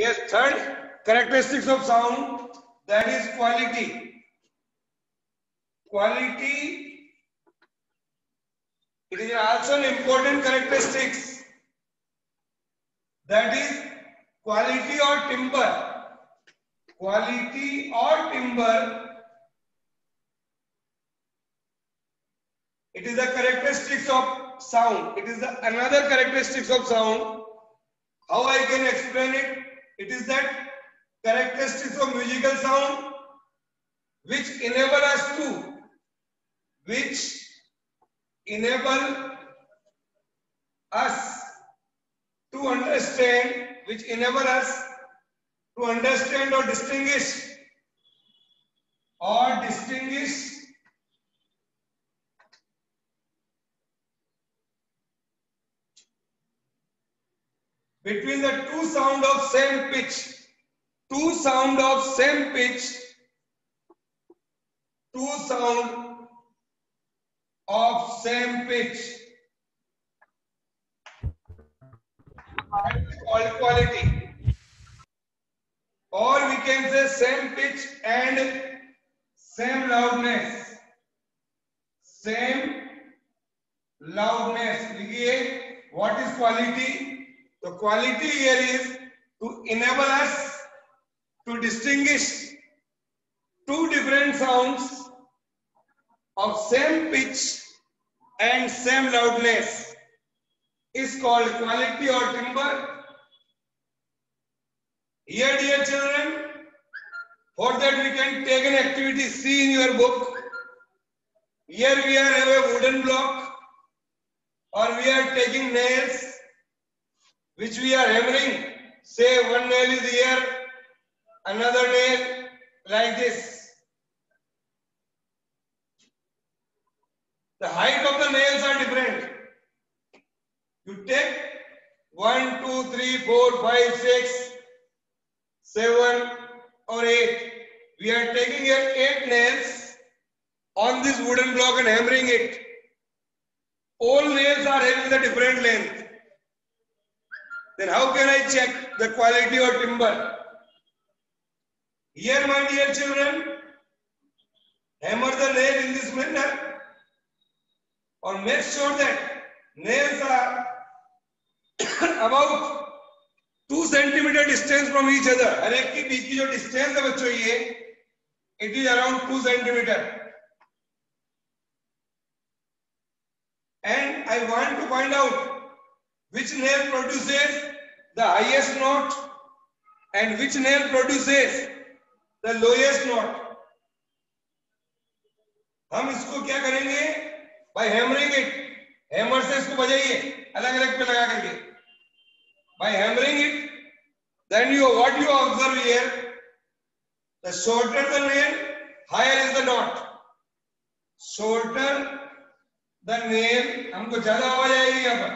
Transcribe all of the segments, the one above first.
Yes, third characteristics of sound, that is quality. Quality, it is also an important characteristics. That is quality or timbre. Quality or timbre, it is the characteristics of sound. It is another characteristics of sound. How I can explain it? It is that characteristics of musical sound which enable us to understand or distinguish between the two sound of same pitch. Two sound of same pitch. Two sound of same pitch. That is called quality. Or we can say same pitch and same loudness. Same loudness. What is quality? The quality here is to enable us to distinguish two different sounds of same pitch and same loudness is called quality or timbre. Here, dear children, for that we can take an activity. See in your book. Here we have a wooden block, or we are taking nails which we are hammering. Say one nail is here, another nail like this. The height of the nails are different. You take 1, 2, 3, 4, 5, 6, 7 or 8. We are taking here 8 nails on this wooden block and hammering it. All nails are having the different length. Then how can I check the quality or timbre? Here, my dear children, hammer the nail in this manner, or make sure that nails are about 2 centimeter distance from each other. हर एक के बीच की जो distance है बच्चों ये, it is around 2 centimeter. And I want to find out which nail produces the highest note and which nail produces the lowest note. हम इसको क्या करेंगे? By hammering it. Hammer से इसको बजाइए अलग-अलग पे लगा करके. By hammering it, then what you observe here, the shorter the nail, higher is the note. Shorter the nail, हमको ज्यादा आवाज आएगी यहाँ पर.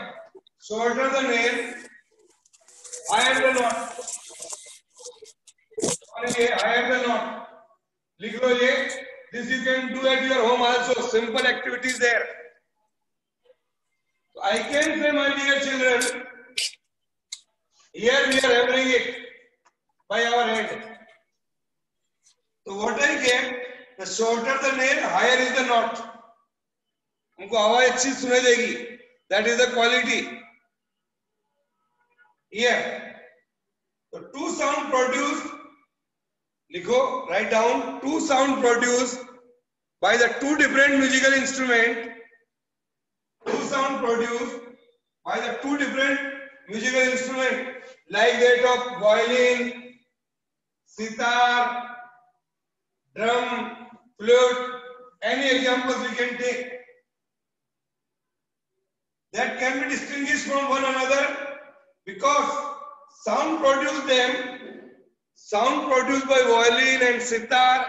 Shorter the nail, higher the note. और ये higher the note. लिख लो ये. This you can do at your home also. Simple activities there. So I can say, my dear children, here we are hammering it by our hand. So what I get, the shorter the nail, higher is the note. हमको आवाज अच्छी सुनाई देगी. That is the quality. Here, so two sound produced. लिखो, write down. Two sound produced by the two different musical instruments. Two sound produced by the two different musical instruments, like that of violin, sitar, drum, flute. Any examples we can take. That can be distinguished from one another because sound produced by violin and sitar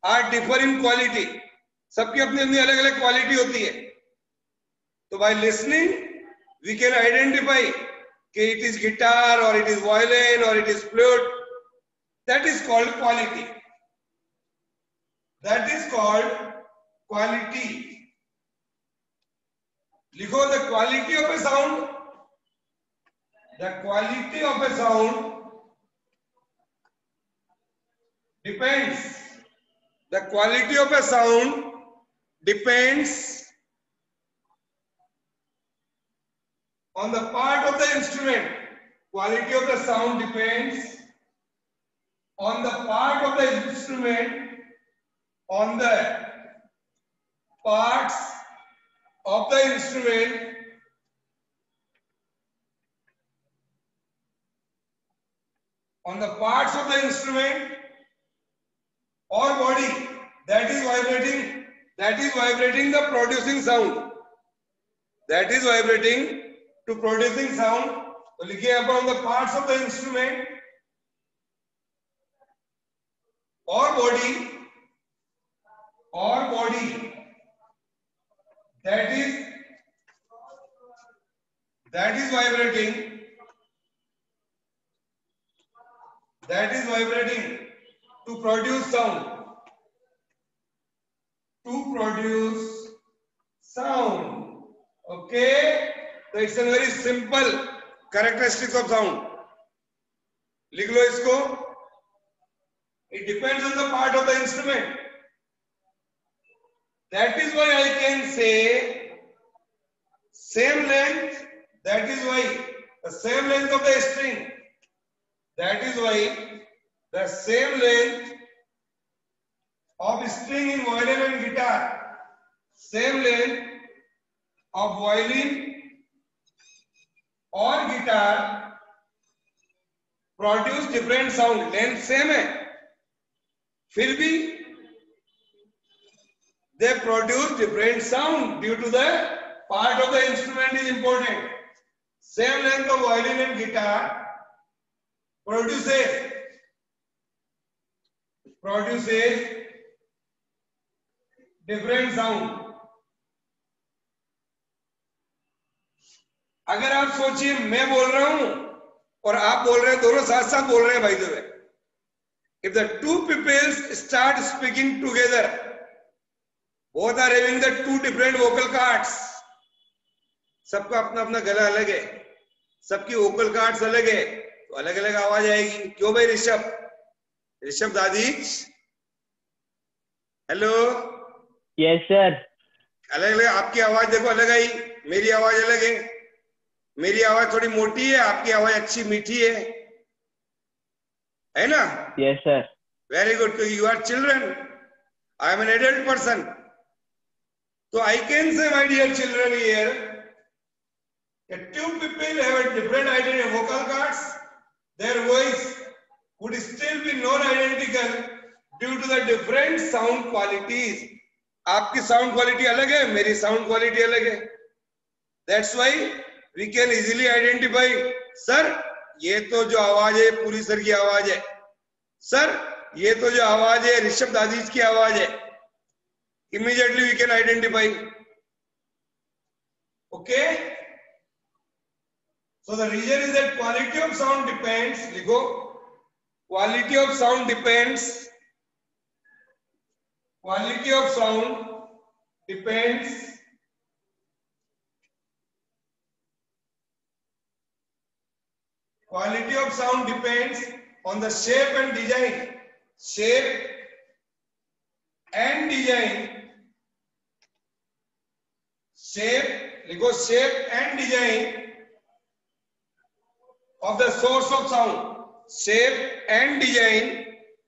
are differ in quality. सबकी अपनी अपनी अलग अलग quality होती है. तो by listening we can identify कि it is guitar or it is violin or it is flute. That is called quality. That is called quality. लिखो, the quality of a sound. The quality of a sound depends. The quality of a sound depends on the part of the instrument. Quality of the sound depends on the part of the instrument, on the parts of the instrument, on the parts of the instrument or body that is vibrating the producing sound, that is vibrating to producing sound. तो लिखिए अपन the parts of the instrument or body that is vibrating to produce sound, okay. So it's a very simple characteristics of sound. लिख लो इसको. It depends on the part of the instrument. That is why I can say same length. That is why the same length of the string. That is why the same length of string in violin and guitar, same length of violin or guitar produce different sound. Length same है, फिर भी they produce different sound due to the part of the instrument is important. Same length of violin and guitar produces different sound. अगर आप सोचिए मैं बोल रहा हूं और आप बोल रहे हैं, दोनों साथ साथ बोल रहे हैं भाई दोनों. If the two people start speaking together, both are having the two different vocal cords. सबका अपना अपना गला अलग है, सबकी vocal cords अलग है, तो अलग अलग आवाज आएगी. क्यों भाई ऋषभ दादीज? हेलो. Yes sir. अलग अलग आपकी आवाज देखो अलग आई, मेरी आवाज अलग है. मेरी आवाज थोड़ी मोटी है, आपकी आवाज अच्छी मीठी है ना? Yes sir. Very good. You are children, I am an adult person. So I can say, my dear children, here that two people have a different identity vocal cords. Their voice would still be not identical due to the different sound qualities. आपकी sound quality अलग है, मेरी sound quality अलग है. That's why we can easily identify. Sir, ये तो जो आवाज है पूरी सर की आवाज है. सर, ये तो जो आवाज है ऋषभ दादीज की आवाज है. Immediately we can identify. Okay. So the reason is that quality of sound depends. लिखो. Quality of sound depends. Quality of sound depends. Quality of sound depends on the shape and design. Shape and design. लिखो shape and design of the source of sound. Shape and design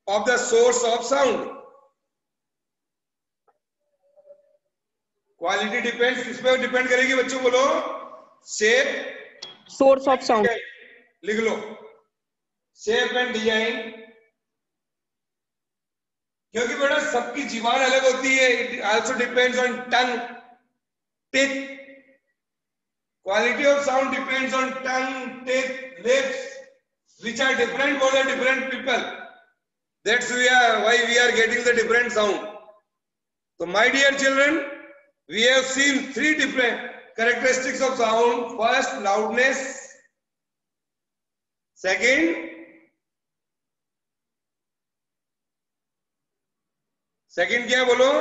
of the source of sound. Quality depends, किस पे depend करेगी बच्चों? बोलो. Shape, source of sound. लिख लो. Shape and design. क्योंकि बेटा सबकी जीवान अलग होती है. It also depends on tongue, teeth. Quality of sound depends on tongue, teeth, lips, which are different for the different people. That's why we are getting the different sound. So my dear children, we have seen three different characteristics of sound. First, loudness. Second क्या बोलो?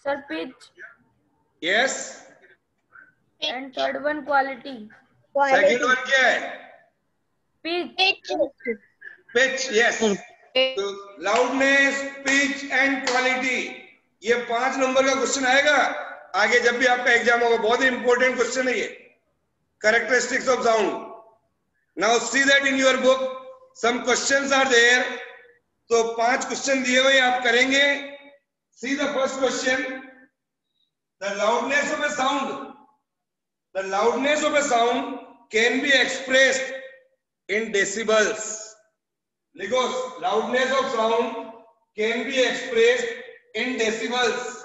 Sir, pitch. Yes. And third one, quality. Second one क्या है? Pitch. Pitch, yes. तो loudness, pitch and quality, ये 5 number का question आएगा आगे जब भी आपका एग्जाम होगा। बहुत ही इंपॉर्टेंट क्वेश्चन है ये, characteristics of sound. Now see that in your book some questions are there. तो 5 क्वेश्चन दिए हुए आप करेंगे। See the first question, the loudness of a sound, the loudness of a sound can be expressed in decibels. लिखो, loudness of sound can be expressed in decibels.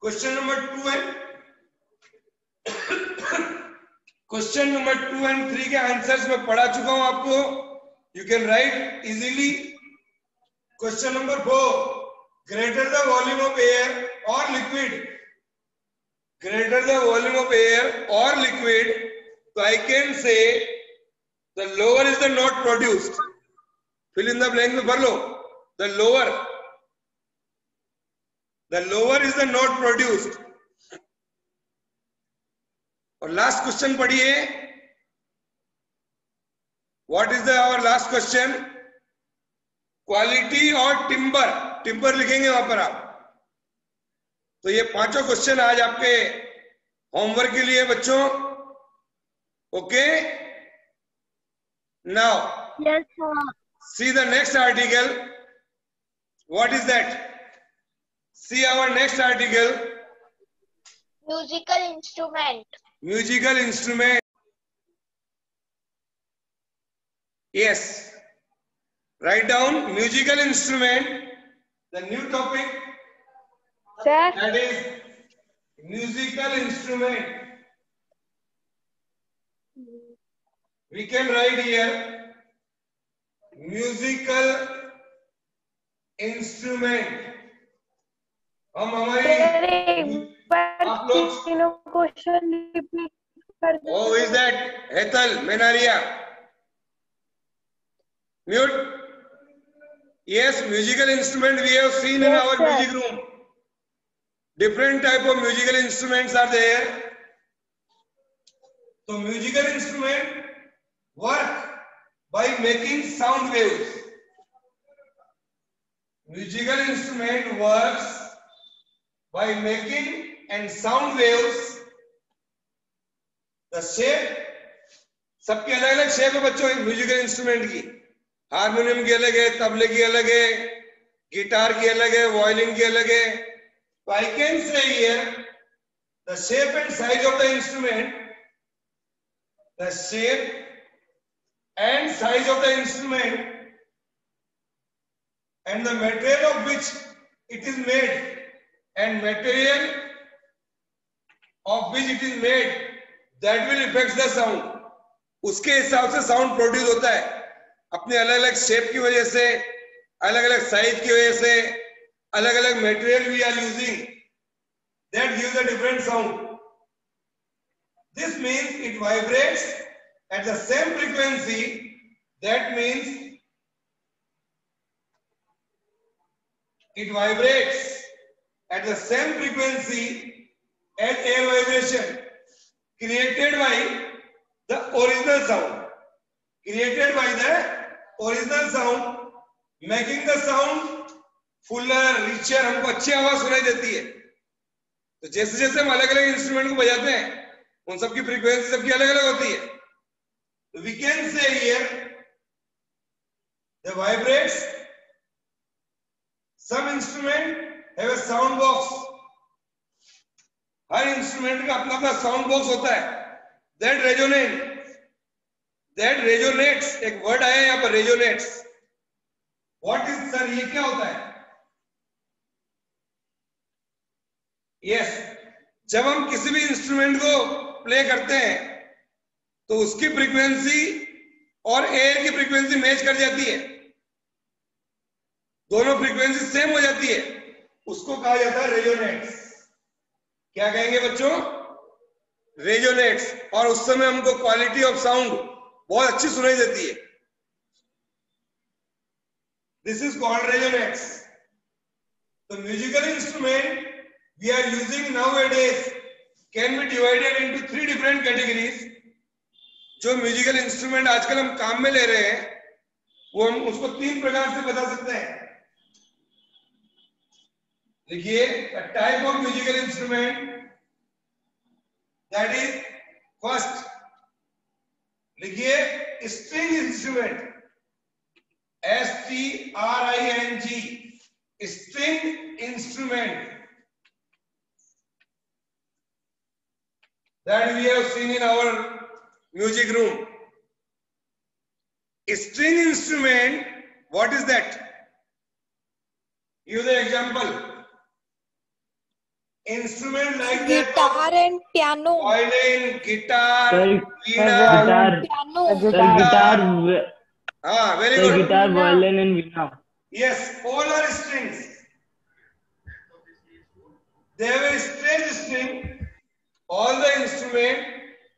Question number 2 है। Question number 2 and 3 के answers मैं पढ़ा चुका हूं आपको, you can write easily. Question number 4, greater the volume of air or liquid, greater the volume of air or liquid, तो I can say the lower is the note produced. Fill in the blank में भर लो, the lower is the note produced. और last question पढ़िए, what is the our last question, quality और timbre, timbre लिखेंगे वहां पर आप। तो ये 5 क्वेश्चन आज आपके होमवर्क के लिए बच्चों, okay. Now Yes, sir. See the next article, what is that, see our next article, Musical instrument. musical instrument. Yes, write down musical instrument, the new topic, Sir. that is musical instrument. We can write here musical instrument. हम हमारी Sir, एक बार आप लोग- तीनों question repeat कर दो। Who is that? Ethel Menaria. Mute. Yes, musical instrument we have seen in Yes, our sir. music room. Different type of musical instruments are there. So musical instrument work by making sound waves. Musical instrument works by making and sound waves. The shape, सबकी अलग अलग shape है बच्चों musical instrument की। Harmonium की अलग है, तबले की अलग है, गिटार की अलग है, वायलिन की अलग है। तो I can say here the shape and size of the instrument, the shape and size of the instrument and the material of which it is made and material of which it is made, that will affect the sound. उसके हिसाब से sound produce होता है, अपने अलग अलग shape की वजह से, अलग अलग साइज की वजह से, अलग अलग material we are using, that gives a different sound. This means it vibrates at the same frequency. That means it vibrates at the same frequency as air vibration created by the original sound, created by the original sound, making the sound fuller, richer, हमको अच्छी आवाज सुनाई देती है। तो जैसे जैसे हम अलग अलग इंस्ट्रूमेंट को बजाते हैं उन सबकी फ्रीक्वेंसी सबकी अलग अलग होती है। तो we can say here the vibrates. Some instrument have a sound box. Her instrument का अपना अपना साउंड बॉक्स होता है। That resonates, एक वर्ड आया यहाँ पर resonates. What is sir, ये क्या होता है? Yes, जब हम किसी भी इंस्ट्रूमेंट को प्ले करते हैं तो उसकी फ्रीक्वेंसी और एयर की फ्रीक्वेंसी मैच कर जाती है, दोनों फ्रीक्वेंसी सेम हो जाती है, उसको कहा जाता है रेजोनेट्स। क्या कहेंगे बच्चों? रेजोनेट्स। और उस समय हमको क्वालिटी ऑफ साउंड बहुत अच्छी सुनाई देती है। This is called resonates. The musical instrument we are using nowadays can be divided into 3 different categories. जो म्यूजिकल इंस्ट्रूमेंट आजकल हम काम में ले रहे हैं वो हम उसको 3 प्रकार से बता सकते हैं। देखिए, type of musical instrument, that is first, लिखिए string instrument, STRING, string instrument that we have seen in our music room. String instrument, what is that? Give the example. Instrument like Guitar that, and piano. violin, guitar, Sir, veena, guitar. Piano. Sir, guitar. very Sir, good. guitar, violin, and veena. Yes, all are strings. They have a straight string. All the instruments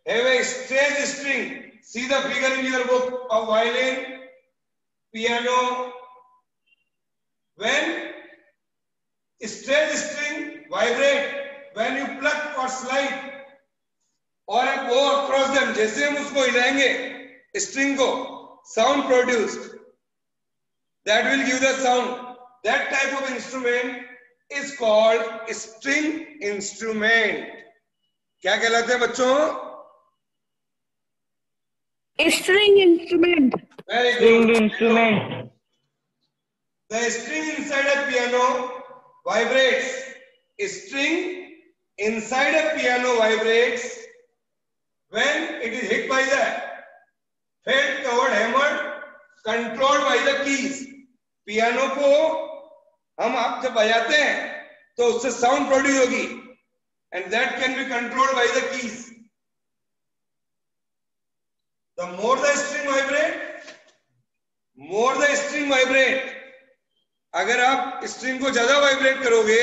have a straight string. See the figure in your book of violin, piano. When straight string vibrate, when you pluck or slide or go across them, जैसे हम उसको हिलाएंगे string को, sound produced. That will give the sound. That type of instrument is called string instrument. क्या कहलाते हैं बच्चों? String instrument. Very String good. instrument. The string inside a piano vibrates. String inside a piano vibrates when it is hit by the felt covered hammer controlled by the keys. Piano को हम आप जब बजाते हैं तो उससे sound produce होगी and that can be controlled by the keys. The more the string vibrate, अगर आप स्ट्रिंग को ज्यादा वाइब्रेट करोगे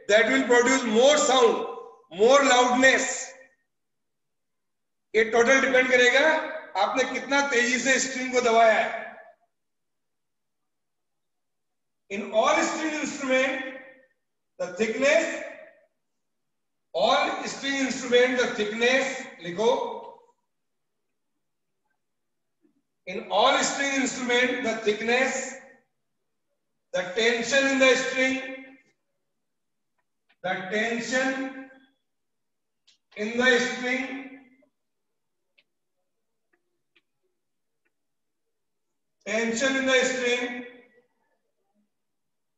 that will produce more sound, more loudness. ये टोटल डिपेंड करेगा आपने कितना तेजी से स्ट्रिंग को दबाया है. In all string instrument, the thickness, लिखो. In all string instrument, the thickness, the tension in the string,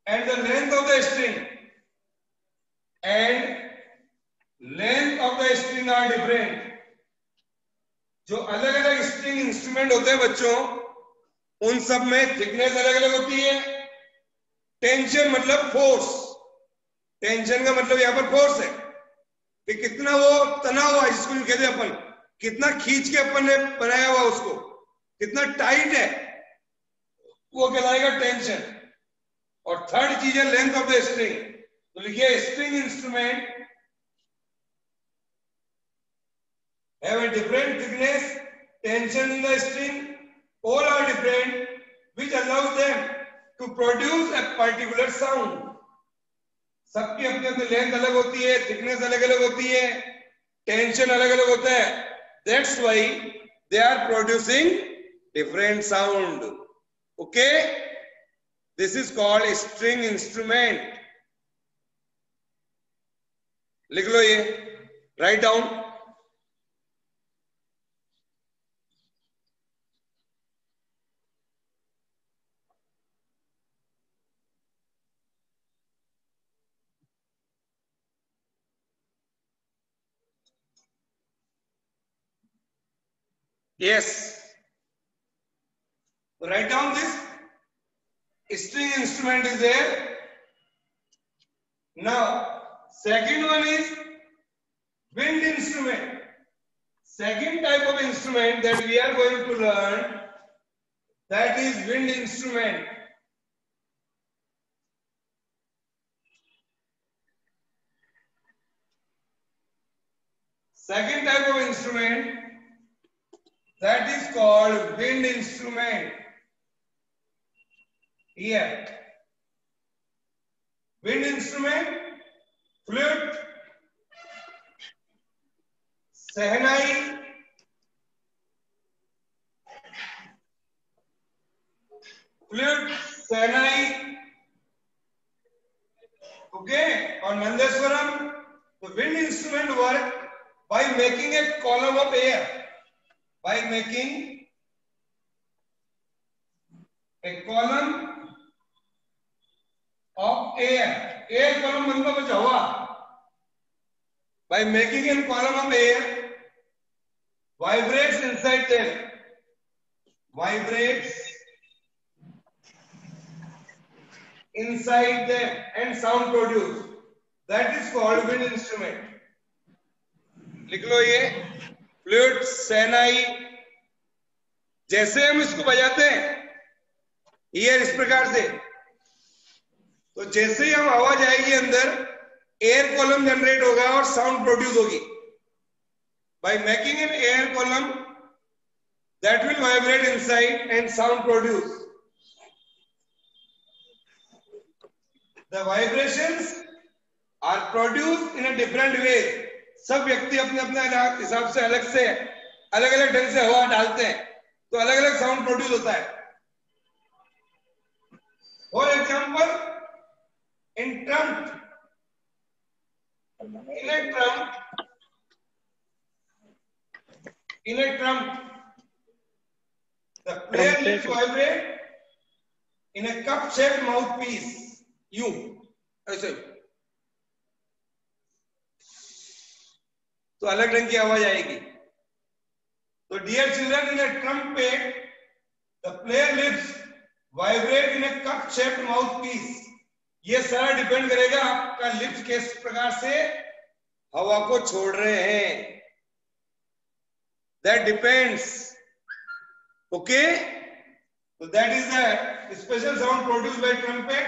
and the length of the string are different. जो अलग अलग स्ट्रिंग इंस्ट्रूमेंट होते हैं बच्चों, उन सब में थिकनेस अलग अलग होती है. टेंशन मतलब फोर्स. टेंशन का मतलब यहां पर फोर्स है कि कितना वो तना हुआ है, जिसको कहते हैं अपन, कितना खींच के अपन ने बनाया हुआ उसको, कितना टाइट है, वो कहलाएगा टेंशन. और थर्ड चीज है लेंथ ऑफ द स्ट्रिंग. तो लिखिए string instrument have a different thickness, tension in the string, all are different, which allows them to produce a particular sound. सबकी अपनी अपनी लेंथ अलग होती है, थिकनेस अलग अलग होती है, टेंशन अलग अलग होता है. That's why they are producing different sound. Okay, this is called a string instrument. लिख लो ये, write down. Yes. Write down this. String instrument is there. Now, second one is wind instrument. Second type of instrument that we are going to learn, that is wind instrument. Second type of instrument, that is called wind instrument. Here, wind instrument, flute, sehnai, by making a column of air, by making a column of air, air column मतलब बचा हुआ, by making a column of air vibrates inside them, vibrates inside them and sound produced, that is called wind instrument. लिख लो ये flute सैनाई, जैसे हम इसको बजाते हैं ईयर इस प्रकार से, तो जैसे ही हम आवाज आएगी अंदर एयर कॉलम जनरेट होगा और साउंड प्रोड्यूस होगी. By making an air column that will vibrate inside and sound produce. The vibrations are produced in a different way. सब व्यक्ति अपने अपने हिसाब से अलग अलग ढंग से हवा डालते हैं तो अलग अलग साउंड प्रोड्यूस होता है. For example in Trump, in a trump the player lips vibrate in a cup shaped mouthpiece. You ऐसे तो अलग ढंग की आवाज आएगी. तो dear children, in a trumpet the player lips vibrate in a cup shaped mouthpiece. ये सारा डिपेंड करेगा आपका लिप्स किस प्रकार से हवा को छोड़ रहे हैं. That depends. Okay, so that is the special sound produced by trumpet.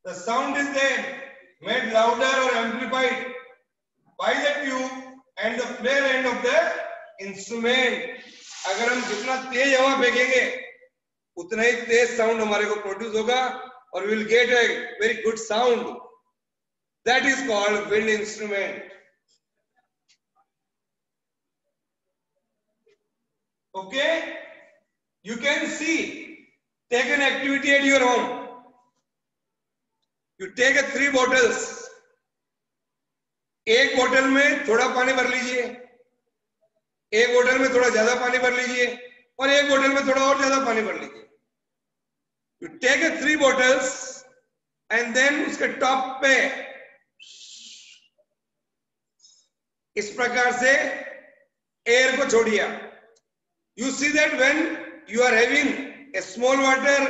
The sound is then made louder or amplified by the tube and the flare end of the instrument. अगर हम जितना तेज हवा फेंकेंगे उतना ही तेज साउंड हमारे को produce होगा और we will get a very good sound. That is called wind instrument. Okay, you can see, take an activity at your home. You take 3 bottles. एक बोतल में थोड़ा पानी भर लीजिए, एक बोतल में थोड़ा ज्यादा पानी भर लीजिए और एक बोतल में थोड़ा और ज्यादा पानी भर लीजिए. You take 3 bottles and then उसके टॉप पे इस प्रकार से एयर को छोड़िए. You see that when you are having a small water,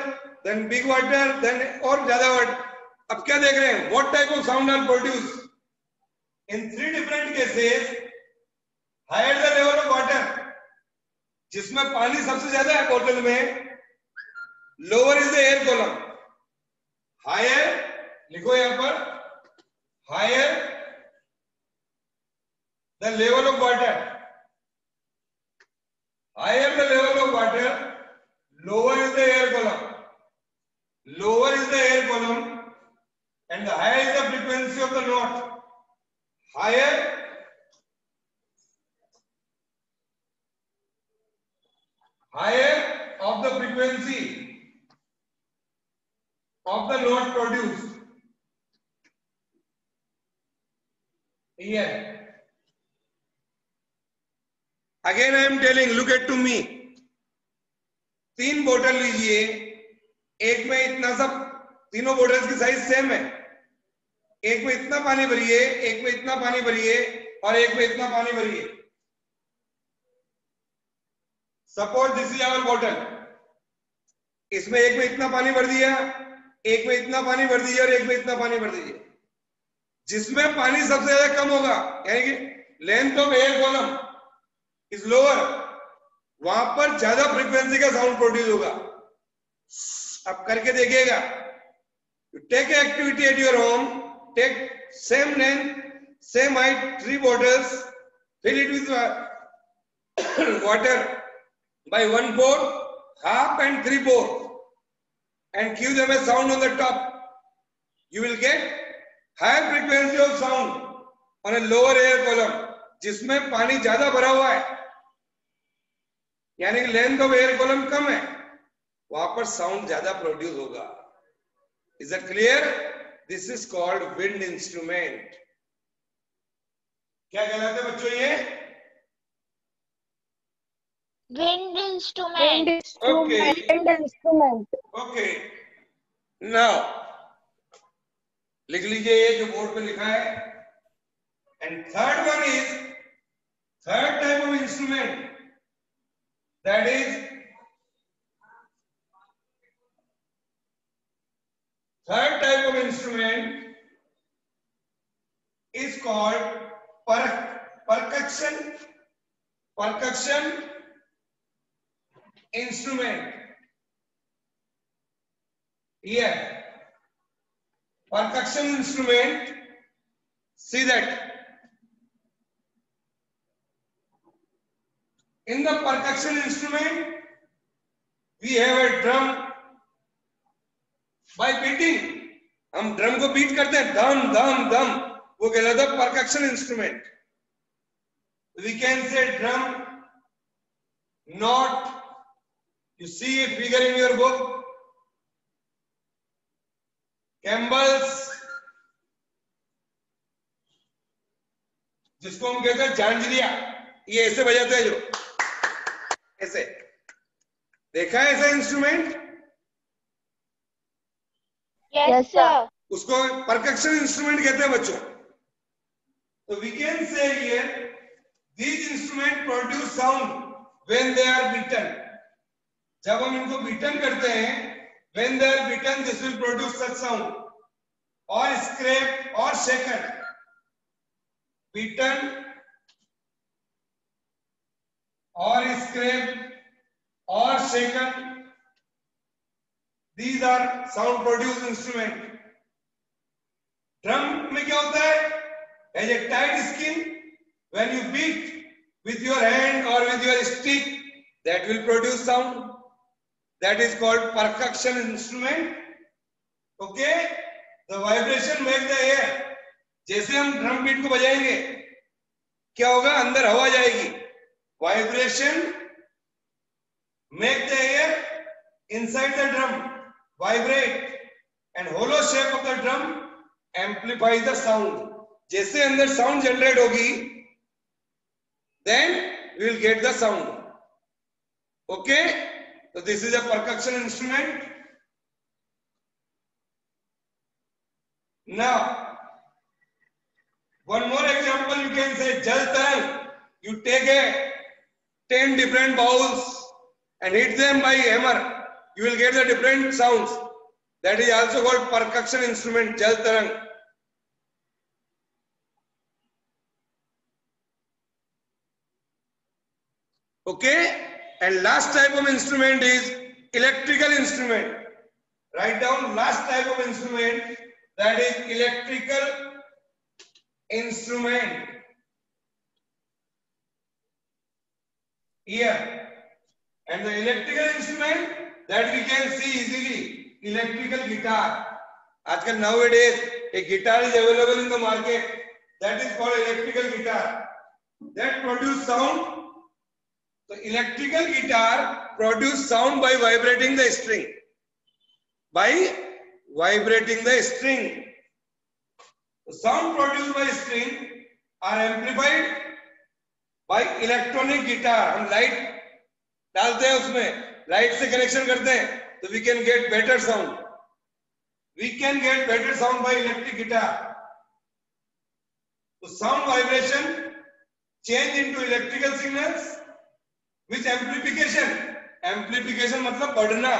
then big water, then और ज्यादा water. अब क्या देख रहे हैं? What type of sound are produced? In 3 different cases, higher the level of water, जिसमें पानी सबसे ज्यादा है बोतल में, lower is the air column. Higher, लिखो यहाँ पर, higher the level of water. Higher the level of water, lower is the air column. Lower is the air column, and the higher is the frequency of the note. Higher of the frequency of the note produced. Here. Again I am telling, look at to me. 3 बोतल लीजिए, एक में इतना सब, तीनों बोतल की size same है. एक में इतना पानी भरिए, एक में इतना पानी भरिए और एक में इतना पानी भरिए. सपोज दिस इज आवर बोतल. इसमें एक में इतना पानी भर दिया, एक में इतना पानी भर दीजिए और एक में इतना पानी भर दीजिए. जिसमें पानी सबसे ज्यादा कम होगा, यानी कि length of air column is lower, वहां पर ज्यादा फ्रीक्वेंसी का साउंड प्रोड्यूस होगा. अब करके देखिएगा. You take an activity at your home, take same length, same height, 3 bottles, fill it with water by 1/4, half and 3/4, and give them a sound on the top. You will get higher frequency of sound on a lower air column, जिसमें पानी ज्यादा भरा हुआ है, यानी कि length of air column कम है, वहां पर साउंड ज्यादा प्रोड्यूस होगा. Is that clear? This is called wind instrument. क्या कहलाते हैं बच्चों ये? Wind instrument. Okay. Wind instrument. Okay. Now लिख लीजिए ये जो बोर्ड पे लिखा है. And third one is third type of instrument, that is third type of instrument is called percussion instrument. Here, percussion instrument. See that in the percussion instrument we have a drum. By beating, हम drum को beat करते हैं, धम धम धम, वो कहलाता है percussion instrument. We can say drum, knot. You see a figure in your book. Cymbals, जिसको हम कहते हैं झांझरिया, ये ऐसे बजाते हैं जो ऐसे. देखा है ऐसा इंस्ट्रूमेंट? Yes, sir. उसको परकशन इंस्ट्रूमेंट कहते हैं बच्चों. तो we can say here these instrument produce sound when they are beaten. जब हम इनको बीटन करते हैं, when they are beaten this will produce such sound. और स्क्रैप और शेकन, बीटन और स्क्रैप और शेकन, these are sound produced instrument. Drum में क्या होता है? Has a tight skin. When you beat with your hand or with your stick, that will produce sound. That is called percussion instrument. Okay? The vibration make the air. जैसे हम drum beat को बजाएंगे, क्या होगा? अंदर हवा जाएगी. Vibration make the air inside the drum vibrate, and hollow shape of the drum amplifies the sound. जैसे अंदर sound generate होगी, then we will get the sound. Okay? So this is a percussion instrument. Now, one more example you can say jal tarang. You take 10 different bowls and hit them by hammer. You will get the different sounds. That is also called percussion instrument, jal tarang. Okay? And last type of instrument is electrical instrument. Write down last type of instrument, that is electrical instrument. Here. And the electrical instrument that we can see easily, electrical guitar. Aajkal nowadays a guitar is available in the market, that is called electrical guitar. That produce sound. So electrical guitar produce sound by vibrating the string. By vibrating the string. The sound produced by string are amplified by electronic guitar. हम light डालते हैं उसमें, light से connection करते हैं, तो we can get better sound. We can get better sound by electric guitar. So sound vibration change into electrical signals. Which amplification? Amplification मतलब बढ़ना,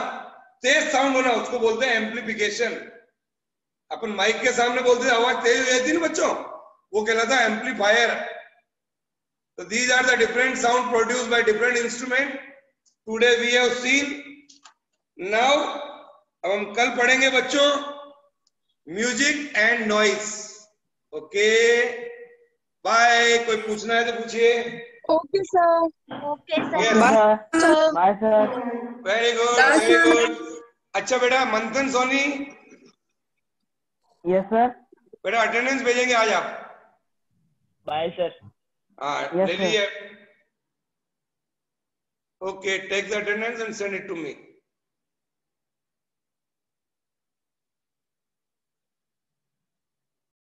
तेज साउंड होना, उसको बोलते हैं amplification. अपन माइक के सामने बोलते हैं आवाज तेज हो जाती है ना बच्चों, वो कहलाता है amplifier. So these are the different sound produced by different instrument. Today we have seen. Now अब हम कल पढ़ेंगे बच्चों music and noise. Okay bye. कोई पूछना है तो पूछिए. Okay, sir. Okay, sir. Yes. Bye, sir. Very good, very good. अच्छा बेटा मंथन सोनी, Yes, sir. बेटा अटेंडेंस भेजेंगे आज आप. Bye, sir. हाँ Yes, ले sir. लीजिए. Okay take the attendance and send it to me.